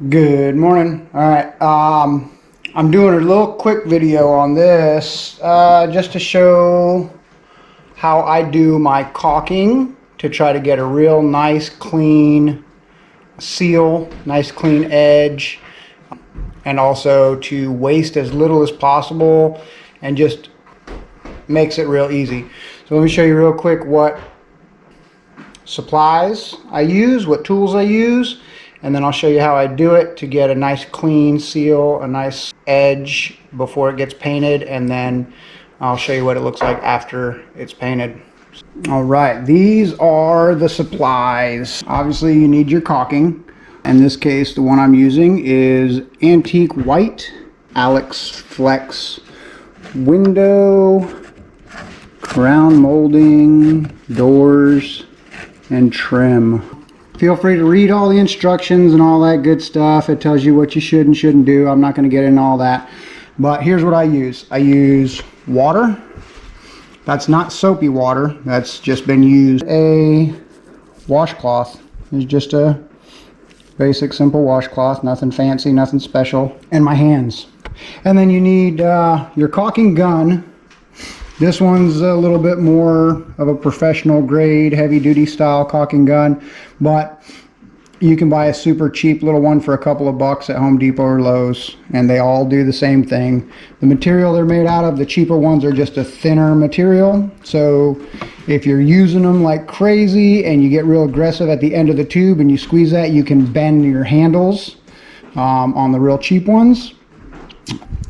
Good morning. All right, I'm doing a little quick video on this just to show how I do my caulking to try to get a real nice clean seal, nice clean edge, and also to waste as little as possible and just makes it real easy. So let me show you real quick what supplies I use, what tools I use, and then I'll show you how I do it to get a nice clean seal, a nice edge before it gets painted, and then I'll show you what it looks like after it's painted. Alright, these are the supplies. Obviously you need your caulking. In this case, the one I'm using is Antique White, Alex Flex window, crown molding, doors, and trim. Feel free to read all the instructions and all that good stuff. It tells you what you should and shouldn't do. I'm not going to get into all that. But here's what I use. I use water. That's not soapy water. That's just been used. A washcloth. It's just a basic simple washcloth. Nothing fancy, nothing special. And my hands. And then you need your caulking gun. This one's a little bit more of a professional grade, heavy duty style caulking gun, but you can buy a super cheap little one for a couple of bucks at Home Depot or Lowe's, and they all do the same thing. The material they're made out of, the cheaper ones, are just a thinner material, so if you're using them like crazy and you get real aggressive at the end of the tube and you squeeze that, you can bend your handles on the real cheap ones.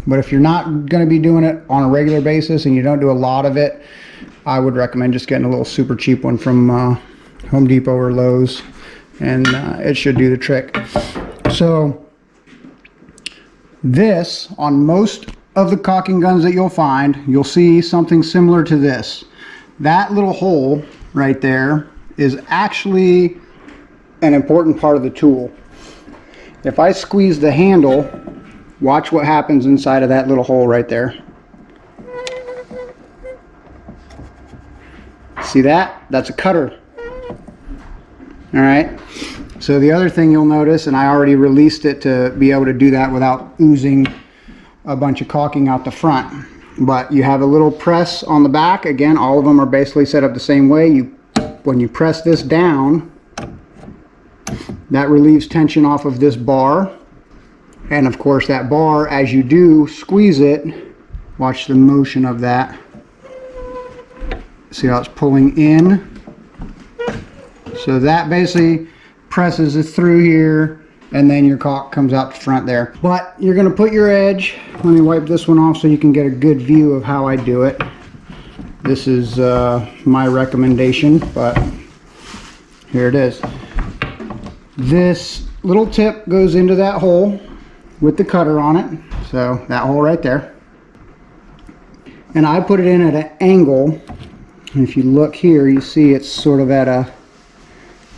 But if you're not going to be doing it on a regular basis and you don't do a lot of it, I would recommend just getting a little super cheap one from Home Depot or Lowe's, and it should do the trick. So this, on most of the caulking guns that you'll find, you'll see something similar to this. That little hole right there is actually an important part of the tool. If I squeeze the handle, watch what happens inside of that little hole right there. See that? That's a cutter. Alright, so the other thing you'll notice, and I already released it to be able to do that without oozing a bunch of caulking out the front, but you have a little press on the back. Again, all of them are basically set up the same way. When you press this down, that relieves tension off of this bar. And of course that bar, as you do squeeze it, watch the motion of that. See how it's pulling in? So that basically presses it through here, and then your caulk comes out the front there. But you're going to put your edge. Let me wipe this one off so you can get a good view of how I do it. This is my recommendation, but here it is. This little tip goes into that hole with the cutter on it, so that hole right there, and I put it in at an angle. If you look here, you see it's sort of at a,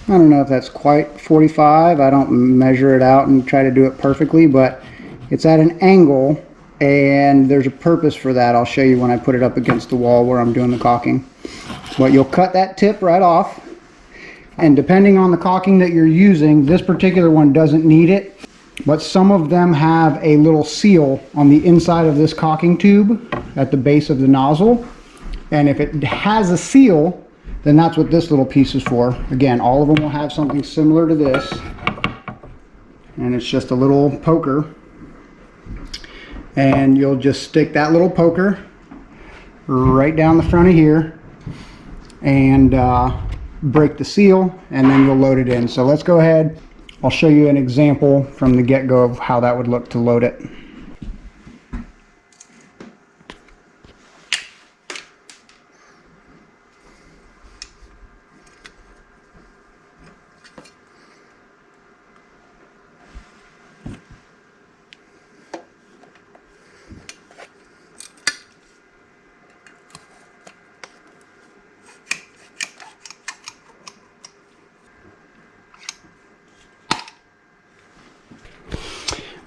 I don't know if that's quite 45. I don't measure it out and try to do it perfectly, but it's at an angle, and there's a purpose for that. I'll show you when I put it up against the wall where I'm doing the caulking. But you'll cut that tip right off, and depending on the caulking that you're using, this particular one doesn't need it. But some of them have a little seal on the inside of this caulking tube at the base of the nozzle. And if it has a seal, then that's what this little piece is for. Again, all of them will have something similar to this. And it's just a little poker. And you'll just stick that little poker right down the front of here and break the seal, and then you'll load it in. So let's go ahead. I'll show you an example from the get-go of how that would look to load it.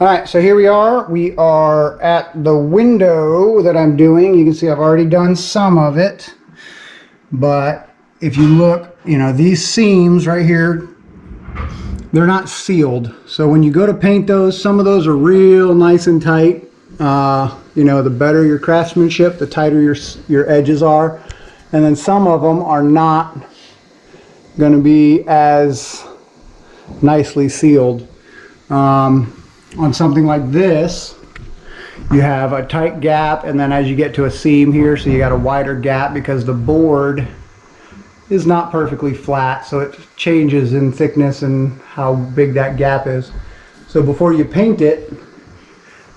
Alright, so here we are. We are at the window that I'm doing. You can see I've already done some of it. But if you look, you know, these seams right here they're not sealed. So when you go to paint those, some of those are real nice and tight. You know, the better your craftsmanship, the tighter your edges are. And then some of them are not going to be as nicely sealed. On something like this, you have a tight gap, and then as you get to a seam here, so you got a wider gap because the board is not perfectly flat, so it changes in thickness and how big that gap is. So before you paint it,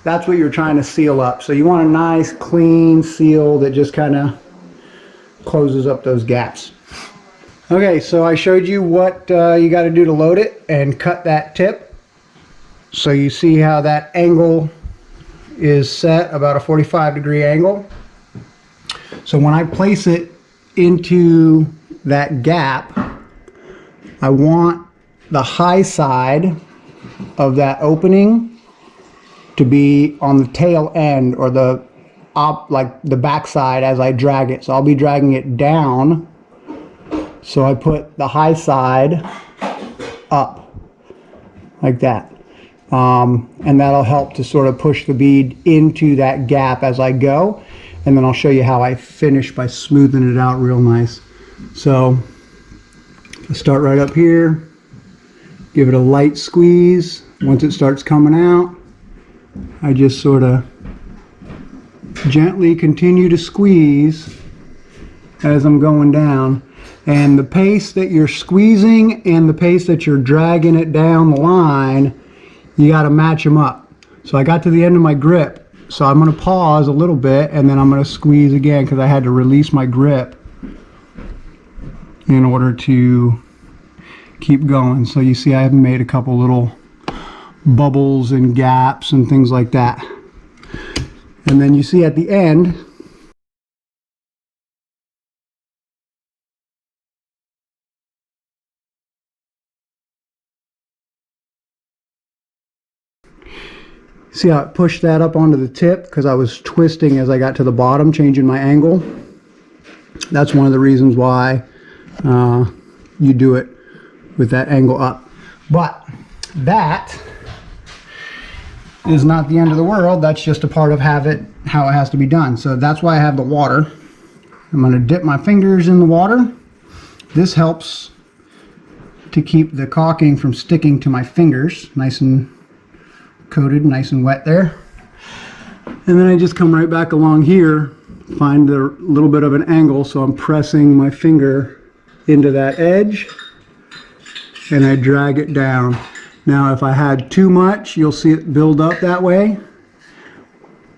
that's what you're trying to seal up. So you want a nice clean seal that just kind of closes up those gaps. Okay, so I showed you what you got to do to load it and cut that tip. So you see how that angle is set, about a 45-degree angle. So when I place it into that gap, I want the high side of that opening to be on the tail end, or the like the back side as I drag it. So I'll be dragging it down. So I put the high side up like that. And that'll help to sort of push the bead into that gap as I go. And then I'll show you how I finish by smoothing it out real nice. So I start right up here, give it a light squeeze. Once it starts coming out, I just sort of gently continue to squeeze as I'm going down. And the pace that you're squeezing and the pace that you're dragging it down the line, you got to match them up. So I got to the end of my grip, so I'm going to pause a little bit and then I'm going to squeeze again because I had to release my grip in order to keep going. So you see I have made a couple little bubbles and gaps and things like that. And then you see at the end, see how it pushed that up onto the tip because I was twisting as I got to the bottom, changing my angle. That's one of the reasons why you do it with that angle up. But that is not the end of the world. That's just a part of how it has to be done. So that's why I have the water. I'm going to dip my fingers in the water. This helps to keep the caulking from sticking to my fingers, nice and coated, nice and wet there. And then I just come right back along here, find a little bit of an angle, so I'm pressing my finger into that edge and I drag it down. Now if I had too much, you'll see it build up that way.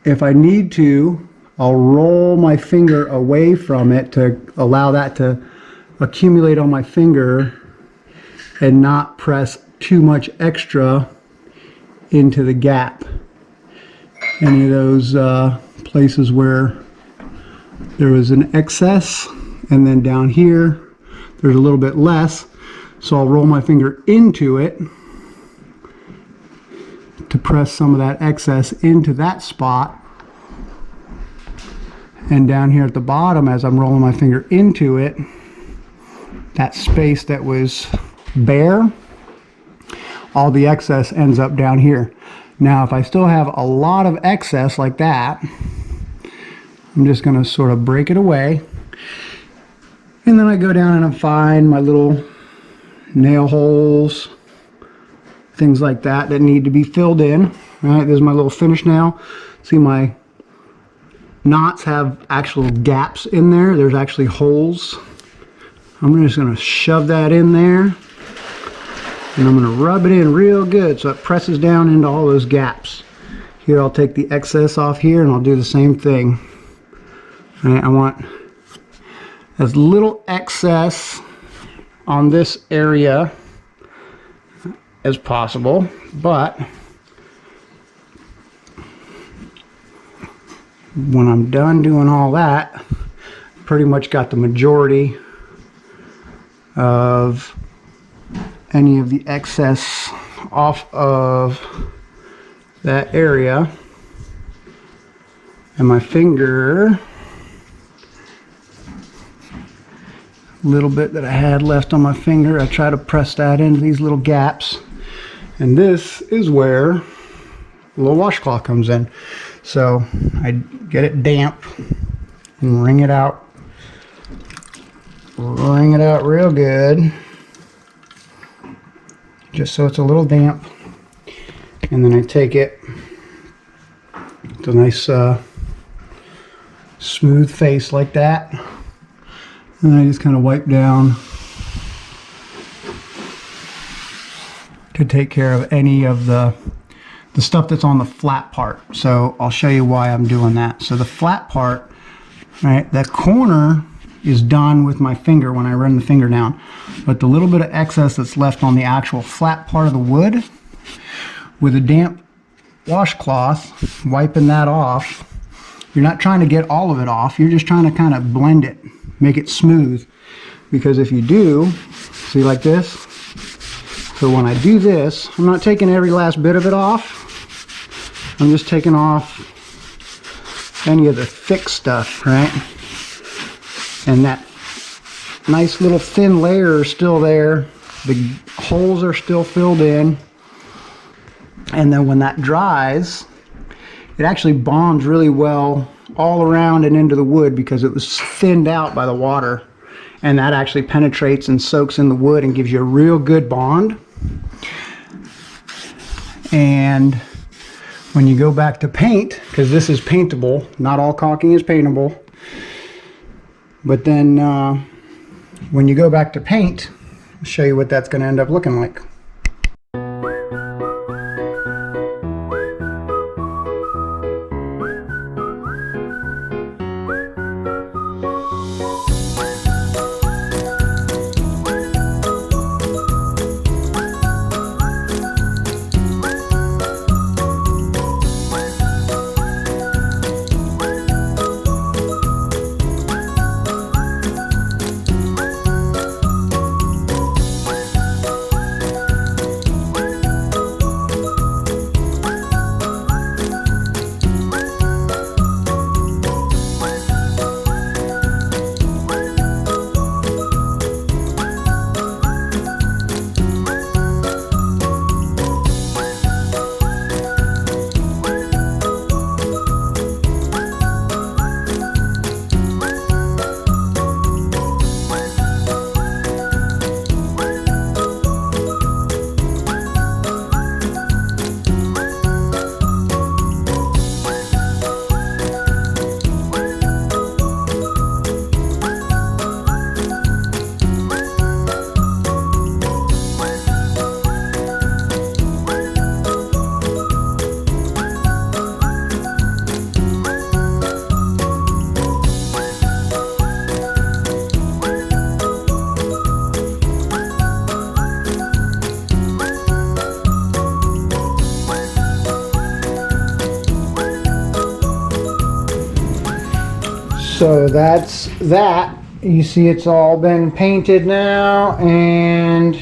If I need to, I'll roll my finger away from it to allow that to accumulate on my finger and not press too much extra into the gap. Any of those places where there was an excess, and then down here there's a little bit less, so I'll roll my finger into it to press some of that excess into that spot. And down here at the bottom, as I'm rolling my finger into it, that space that was bare, all the excess ends up down here. Now if I still have a lot of excess like that, I'm just going to sort of break it away, and then I go down and I find my little nail holes, things like that that need to be filled in. All right, there's my little finish nail. See, my knots have actual gaps in there. There's actually holes. I'm just going to shove that in there, and I'm going to rub it in real good so it presses down into all those gaps. Here I'll take the excess off here and I'll do the same thing. All right, I want as little excess on this area as possible, but when I'm done doing all that, pretty much got the majority of any of the excess off of that area. And my finger little bit that I had left on my finger, I try to press that into these little gaps. And this is where a little washcloth comes in. So I get it damp and wring it out. Wring it out real good, just so it's a little damp. And then I take it, it's a nice smooth face like that. And then I just kind of wipe down to take care of any of the stuff that's on the flat part. So I'll show you why I'm doing that. So the flat part, right, that corner is done with my finger when I run the finger down. But the little bit of excess that's left on the actual flat part of the wood, with a damp washcloth, wiping that off, you're not trying to get all of it off, you're just trying to kind of blend it, make it smooth. Because if you do, see like this? So when I do this, I'm not taking every last bit of it off. I'm just taking off any of the thick stuff, right? And that nice little thin layer is still there. The holes are still filled in. And then when that dries, it actually bonds really well all around and into the wood because it was thinned out by the water. And that actually penetrates and soaks in the wood and gives you a real good bond. And when you go back to paint, because this is paintable, not all caulking is paintable, but then when you go back to paint, I'll show you what that's going to end up looking like. So that's that. You see it's all been painted now, and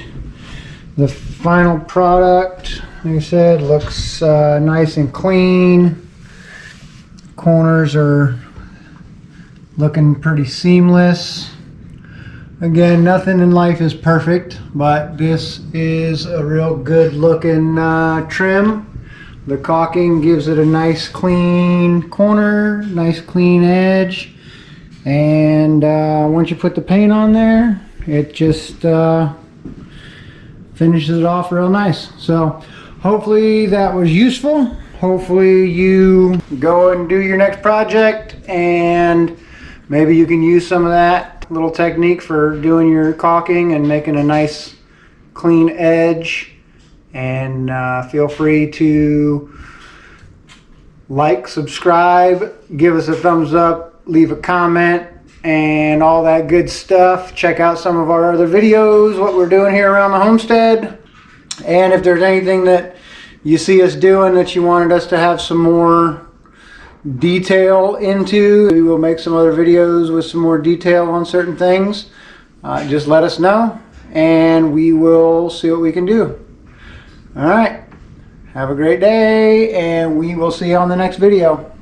the final product, like I said, looks nice and clean. Corners are looking pretty seamless. Again, nothing in life is perfect, but this is a real good looking trim. The caulking gives it a nice clean corner, nice clean edge. And once you put the paint on there, it just finishes it off real nice. So hopefully that was useful. Hopefully you go and do your next project, and maybe you can use some of that little technique for doing your caulking and making a nice clean edge. And feel free to like, subscribe, give us a thumbs up, leave a comment, and all that good stuff. Check out some of our other videos, what we're doing here around the homestead. And if there's anything that you see us doing that you wanted us to have some more detail into, we will make some other videos with some more detail on certain things. Just let us know and we will see what we can do. All right, have a great day, and we will see you on the next video.